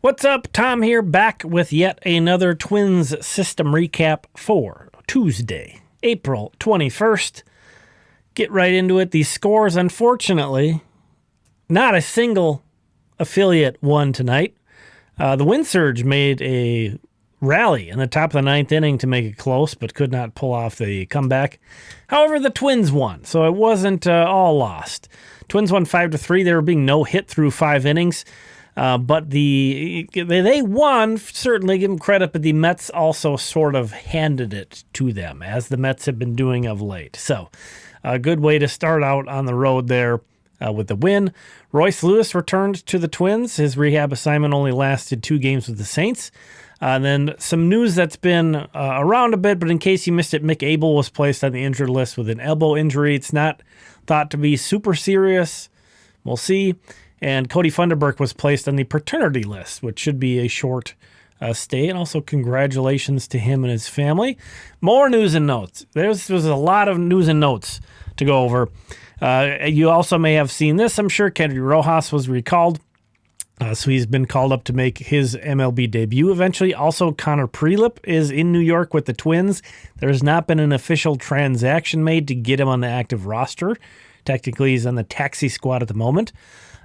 What's up? Tom here, back with yet another Twins system recap for Tuesday, April 21st. Get right into it. These scores, unfortunately, not a single affiliate won tonight. The Wind Surge made a rally in the top of the ninth inning to make it close, but could not pull off the comeback. However, the Twins won, so it wasn't all lost. Twins won 5-3. They were being no hit through 5 innings. But they won, certainly give them credit, but the Mets also sort of handed it to them, as the Mets have been doing of late. So a good way to start out on the road there with the win. Royce Lewis returned to the Twins. His rehab assignment only lasted 2 games with the Saints. And then some news that's been around a bit, but in case you missed it, Mick Abel was placed on the injured list with an elbow injury. It's not thought to be super serious. We'll see. And Cody Funderburk was placed on the paternity list, which should be a short stay. And also congratulations to him and his family. More news and notes. There's a lot of news and notes to go over. You also may have seen this. I'm sure Kennedy Rojas was recalled. So he's been called up to make his MLB debut eventually. Also, Connor Prelip is in New York with the Twins. There has not been an official transaction made to get him on the active roster. Technically, he's on the taxi squad at the moment.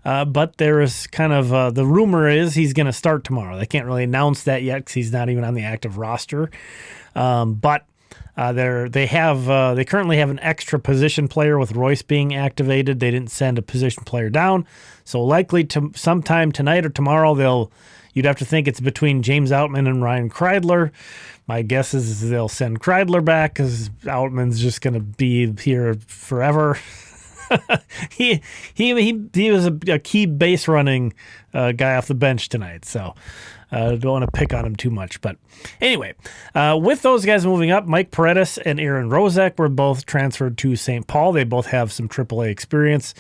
But there is kind of the rumor is he's going to start tomorrow. They can't really announce that yet because he's not even on the active roster. But they currently have an extra position player with Royce being activated. They didn't send a position player down, so likely to sometime tonight or tomorrow you'd have to think it's between James Outman and Ryan Kreidler. My guess is they'll send Kreidler back because Outman's just going to be here forever. he was a key base running guy off the bench tonight, so I don't want to pick on him too much. But anyway, with those guys moving up, Mike Paredes and Aaron Rozek were both transferred to St. Paul. They both have some AAA experience.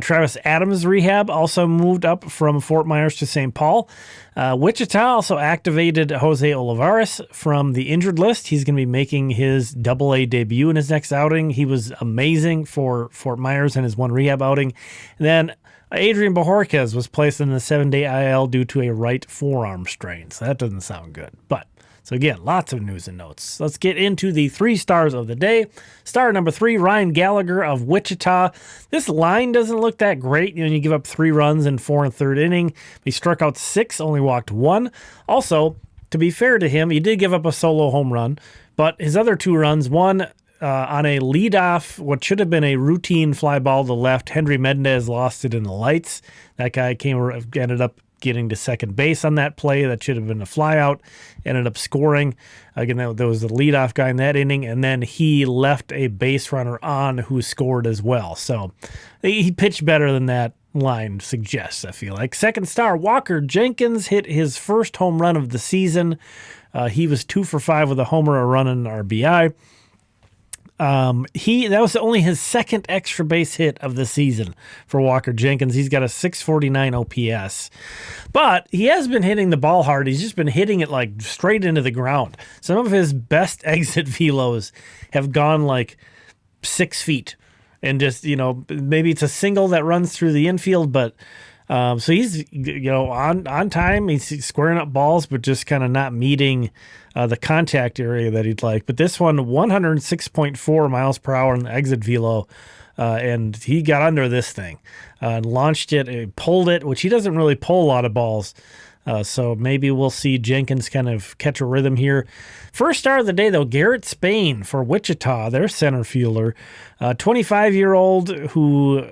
Travis Adams' rehab also moved up from Fort Myers to St. Paul. Wichita also activated Jose Olivares from the injured list. He's going to be making his AA debut in his next outing. He was amazing for Fort Myers in his one rehab outing. And then Adrian Bajorquez was placed in the 7-day IL due to a right forearm strain. So that doesn't sound good. So again, lots of news and notes. Let's get into the 3 stars of the day. Star number 3, Ryan Gallagher of Wichita. This line doesn't look that great. You give up 3 runs in 4 and 3rd inning. He struck out 6, only walked 1. Also, to be fair to him, he did give up a solo home run, but his other 2 runs, one on a leadoff, what should have been a routine fly ball to the left. Henry Mendez lost it in the lights. That guy ended up getting to second base on that play. That should have been a flyout. Ended up scoring. Again, there was the leadoff guy in that inning, and then he left a base runner on who scored as well. So he pitched better than that line suggests, I feel like. Second star, Walker Jenkins hit his first home run of the season. He was 2 for 5 with a homer, a run, and an RBI. That was only his second extra base hit of the season for Walker Jenkins. He's got a 649 OPS, but he has been hitting the ball hard. He's just been hitting it like straight into the ground. Some of his best exit velos have gone like 6 feet, and just, maybe it's a single that runs through the infield, but so he's, on time. He's squaring up balls, but just kind of not meeting the contact area that he'd like. But this one, 106.4 miles per hour in the exit velo, and he got under this thing and launched it, pulled it, which he doesn't really pull a lot of balls. So maybe we'll see Jenkins kind of catch a rhythm here. First star of the day, though, Garrett Spain for Wichita, their center fielder, 25-year-old who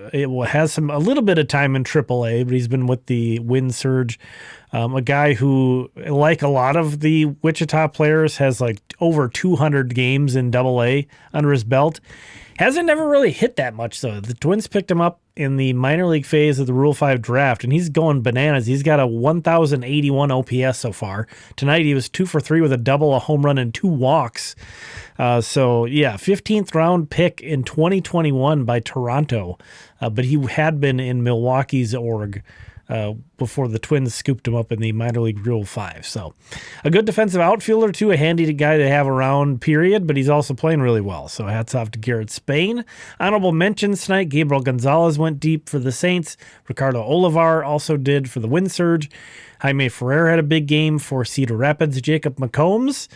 has a little bit of time in AAA, but he's been with the Wind Surge. A guy who, like a lot of the Wichita players, has like over 200 games in AA under his belt. Hasn't never really hit that much, though. The Twins picked him up in the minor league phase of the Rule 5 draft, and he's going bananas. He's got a 1,081 OPS so far. Tonight he was 2 for 3 with a double, a home run, and 2 walks. 15th round pick in 2021 by Toronto, but he had been in Milwaukee's org before the Twins scooped him up in the minor league Rule 5. So a good defensive outfielder, too, a handy guy to have around, period, but he's also playing really well. So hats off to Garrett Spain. Honorable mentions tonight, Gabriel Gonzalez went deep for the Saints. Ricardo Olivar also did for the Wind Surge. Jaime Ferrer had a big game for Cedar Rapids. Jacob McCombs,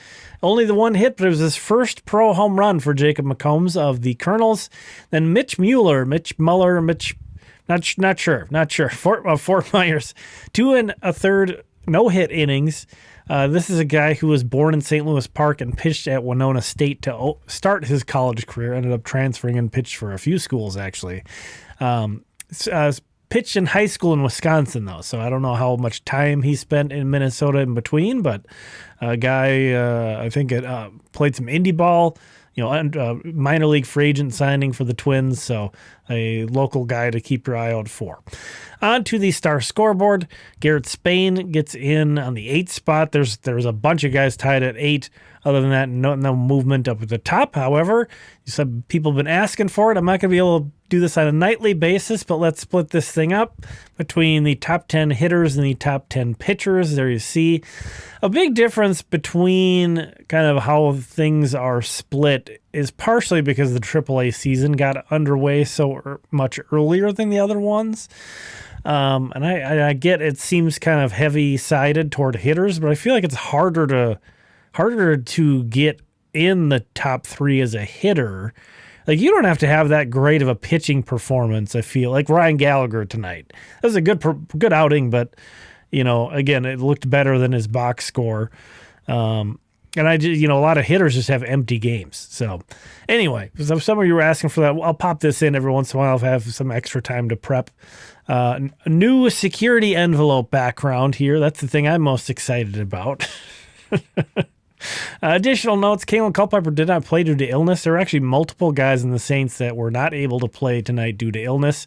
only the one hit, but it was his first pro home run for Jacob McCombs of the Colonels. Then Mitch Muller, not sure. Fort Myers, 2 1/3 no-hit innings. This is a guy who was born in St. Louis Park and pitched at Winona State to start his college career. Ended up transferring and pitched for a few schools, actually. Pitched in high school in Wisconsin, though, so I don't know how much time he spent in Minnesota in between, but a guy, I think, played some indie ball, minor league free agent signing for the Twins, so a local guy to keep your eye out for. On to the star scoreboard. Garrett Spain gets in on the 8th spot. There's a bunch of guys tied at 8. Other than that, no movement up at the top. However, some people have been asking for it. I'm not going to be able to do this on a nightly basis, but let's split this thing up between the top 10 hitters and the top 10 pitchers. There you see a big difference between kind of how things are split is partially because the AAA season got underway so much earlier than the other ones. And I get it seems kind of heavy-sided toward hitters, but I feel like it's harder to get in the top 3 as a hitter. Like, you don't have to have that great of a pitching performance, I feel. Like Ryan Gallagher tonight. That was a good outing, but, again, it looked better than his box score. And a lot of hitters just have empty games. So, anyway, some of you were asking for that. I'll pop this in every once in a while if I have some extra time to prep. A new security envelope background here. That's the thing I'm most excited about. Additional notes, Kalen Culpepper did not play due to illness. There were actually multiple guys in the Saints that were not able to play tonight due to illness,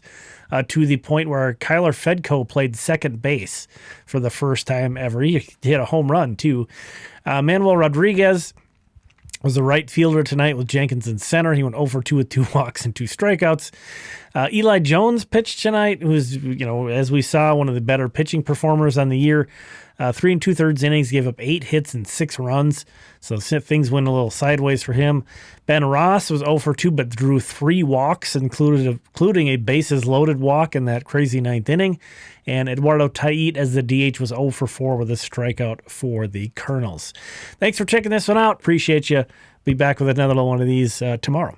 to the point where Kyler Fedko played second base for the first time ever. He hit a home run, too. Manuel Rodriguez was the right fielder tonight with Jenkins in center. He went 0 for 2 with 2 walks and 2 strikeouts. Eli Jones pitched tonight, who's, as we saw, one of the better pitching performers on the year. 3 2/3 innings, gave up 8 hits and 6 runs. So things went a little sideways for him. Ben Ross was 0 for 2, but drew 3 walks, including a bases-loaded walk in that crazy 9th inning. And Eduardo Tait, as the DH, was 0 for 4 with a strikeout for the Colonels. Thanks for checking this one out. Appreciate you. Be back with another one of these tomorrow.